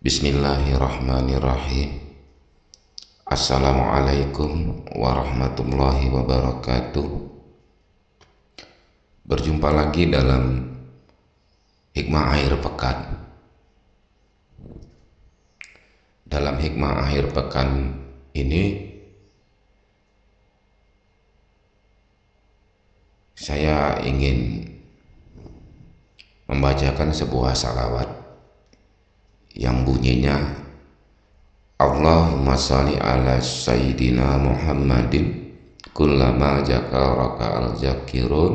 Bismillahirrahmanirrahim. Assalamualaikum warahmatullahi wabarakatuh. Berjumpa lagi dalam Hikmah Akhir Pekan. Dalam Hikmah Akhir Pekan ini saya ingin membacakan sebuah salawat yang bunyinya Allahumma sholli ala sayyidina Muhammadin kullama jakaraka al-zakirun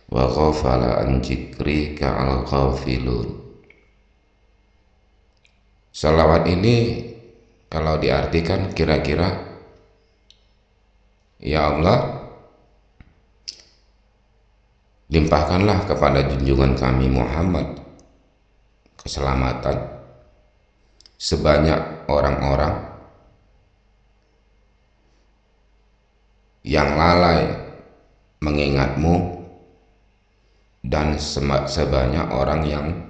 wa ghafala an jikrika al-ghafilun. Salawat ini kalau diartikan kira-kira, ya Allah, limpahkanlah kepada junjungan kami Muhammad keselamatan sebanyak orang-orang yang lalai mengingatmu dan sebanyak orang yang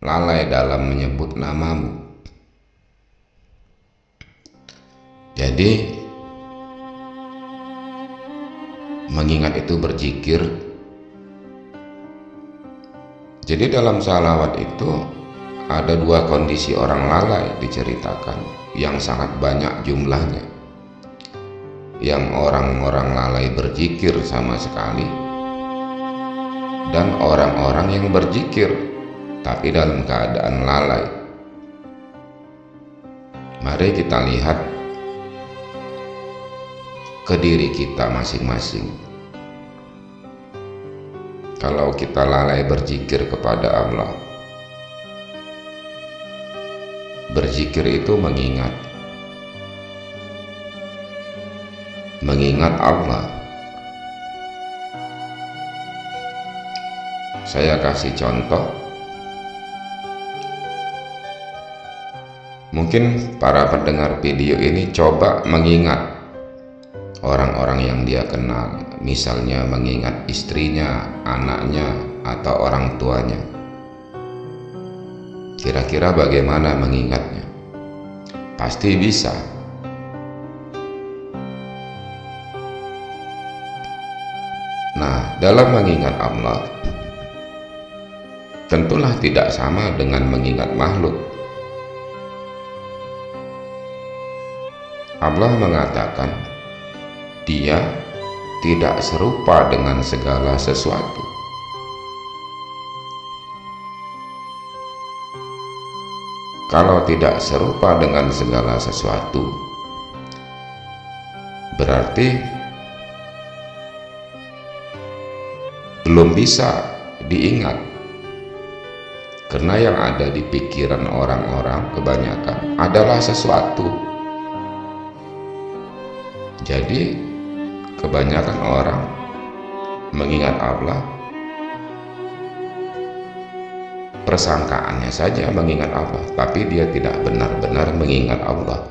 lalai dalam menyebut namamu. Jadi mengingat itu berzikir. Jadi dalam salawat itu ada dua kondisi orang lalai diceritakan yang sangat banyak jumlahnya. Yang orang-orang lalai berzikir sama sekali, dan orang-orang yang berzikir tapi dalam keadaan lalai. Mari kita lihat ke diri kita masing-masing. Kalau kita lalai berzikir kepada Allah, berzikir itu mengingat Allah. Saya kasih contoh. Mungkin para pendengar video ini coba mengingat orang-orang yang dia kenal, misalnya mengingat istrinya, anaknya, atau orang tuanya. Kira-kira bagaimana mengingatnya? Pasti bisa. Nah, dalam mengingat Allah, tentulah tidak sama dengan mengingat makhluk. Allah mengatakan Dia tidak serupa dengan segala sesuatu. Kalau tidak serupa dengan segala sesuatu, berarti belum bisa diingat. Karena yang ada di pikiran orang-orang kebanyakan adalah sesuatu. Jadi kebanyakan orang mengingat Allah, persangkaannya saja mengingat Allah, tapi dia tidak benar-benar mengingat Allah.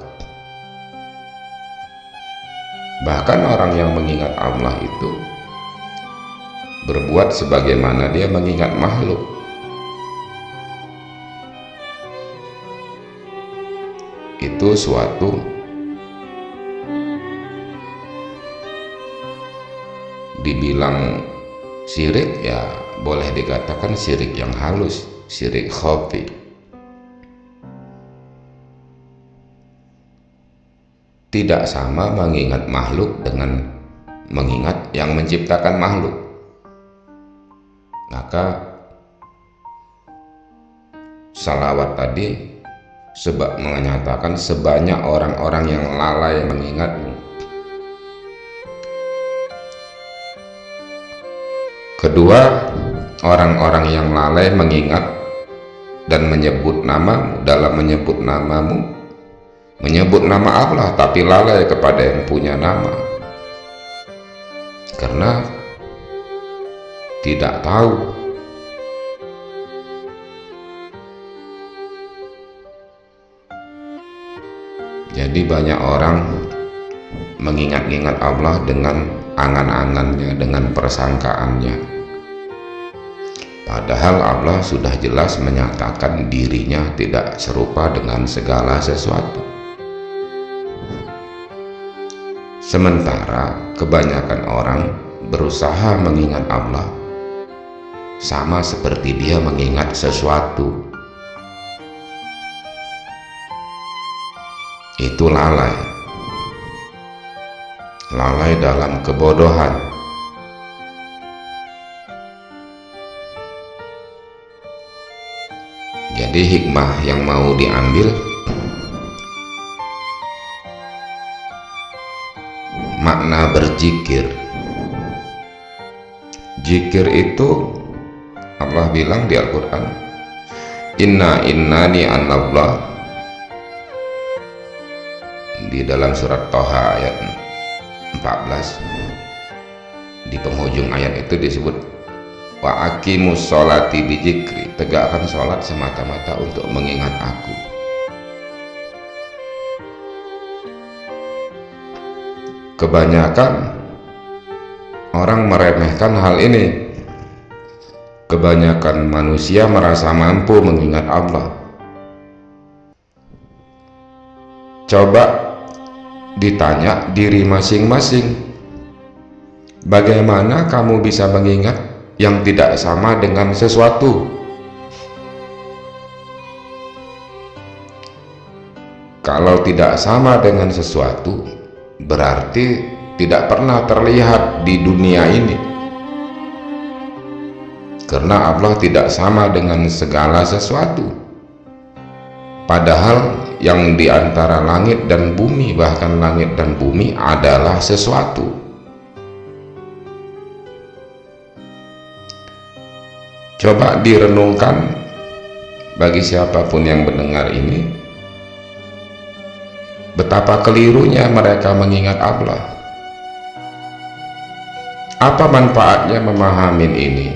Bahkan orang yang mengingat Allah itu berbuat sebagaimana dia mengingat makhluk. Itu suatu dibilang syirik, ya boleh dikatakan syirik yang halus, syirik khafi. Tidak sama mengingat makhluk dengan mengingat yang menciptakan makhluk. Maka salawat tadi menyatakan sebanyak orang-orang yang lalai mengingatmu. Kedua, orang-orang yang lalai mengingat dan menyebut namamu. Dalam menyebut namamu, menyebut nama Allah tapi lalai kepada yang punya nama, karena tidak tahu. Jadi banyak orang mengingat-ingat Allah dengan angan-angannya, dengan persangkaannya. Padahal Allah sudah jelas menyatakan dirinya tidak serupa dengan segala sesuatu. Sementara kebanyakan orang berusaha mengingat Allah sama seperti dia mengingat sesuatu. Itu lalai dalam kebodohan. Jadi hikmah yang mau diambil, makna berzikir. Zikir itu Allah bilang di Al-Quran, innani anallah, di dalam surat Toha ayat 14. Di penghujung ayat itu disebut wa aqimus sholati bizikri, tegakkan sholat semata-mata untuk mengingat aku. Kebanyakan orang meremehkan hal ini. Kebanyakan manusia merasa mampu mengingat Allah. Coba ditanya diri masing-masing, bagaimana kamu bisa mengingat yang tidak sama dengan sesuatu? Kalau tidak sama dengan sesuatu, berarti tidak pernah terlihat di dunia ini. Karena Allah tidak sama dengan segala sesuatu. Padahal yang di antara langit dan bumi, bahkan langit dan bumi adalah sesuatu. Coba direnungkan bagi siapapun yang mendengar ini, betapa kelirunya mereka mengingat Allah. Apa manfaatnya memahami ini?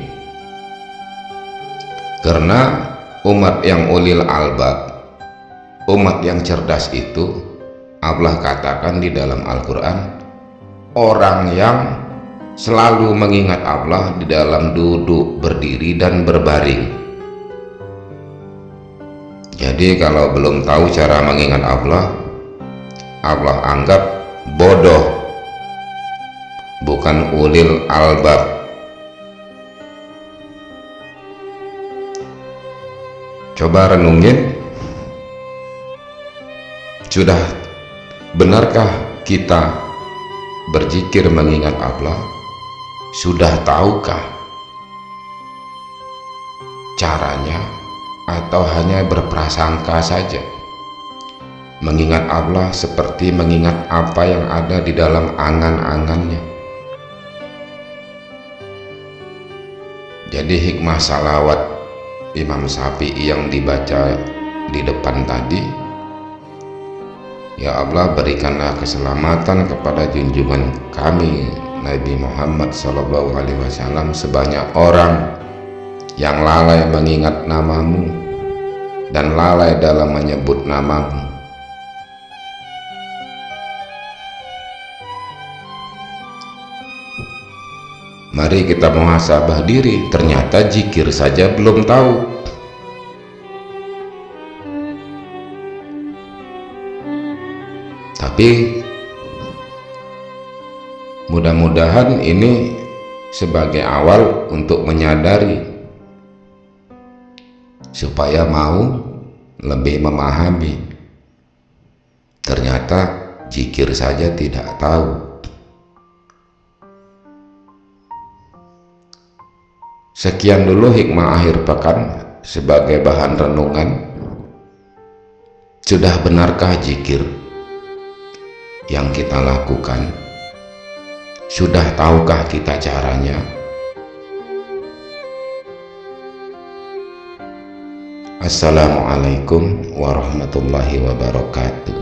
Karena umat yang ulil albab, umat yang cerdas itu, Allah katakan di dalam Al-Quran, orang yang selalu mengingat Allah di dalam duduk, berdiri, dan berbaring. Jadi kalau belum tahu cara mengingat Allah, Allah anggap bodoh, bukan ulil albab. Coba renungin, sudah benarkah kita berzikir mengingat Allah? Sudah tahukah caranya, atau hanya berprasangka saja? Mengingat Allah seperti mengingat apa yang ada di dalam angan-angannya. Jadi hikmah salawat Imam Syafi'i yang dibaca di depan tadi, ya Allah, berikanlah keselamatan kepada junjungan kami Nabi Muhammad SAW, sebanyak orang yang lalai mengingat namamu dan lalai dalam menyebut namamu. Mari kita muhasabah diri, ternyata zikir saja belum tahu. Tapi mudah-mudahan ini sebagai awal untuk menyadari, supaya mau lebih memahami. Ternyata zikir saja tidak tahu. Sekian dulu hikmah akhir pekan sebagai bahan renungan. Sudah benarkah zikir yang kita lakukan? Sudah tahukah kita caranya? Assalamualaikum warahmatullahi wabarakatuh.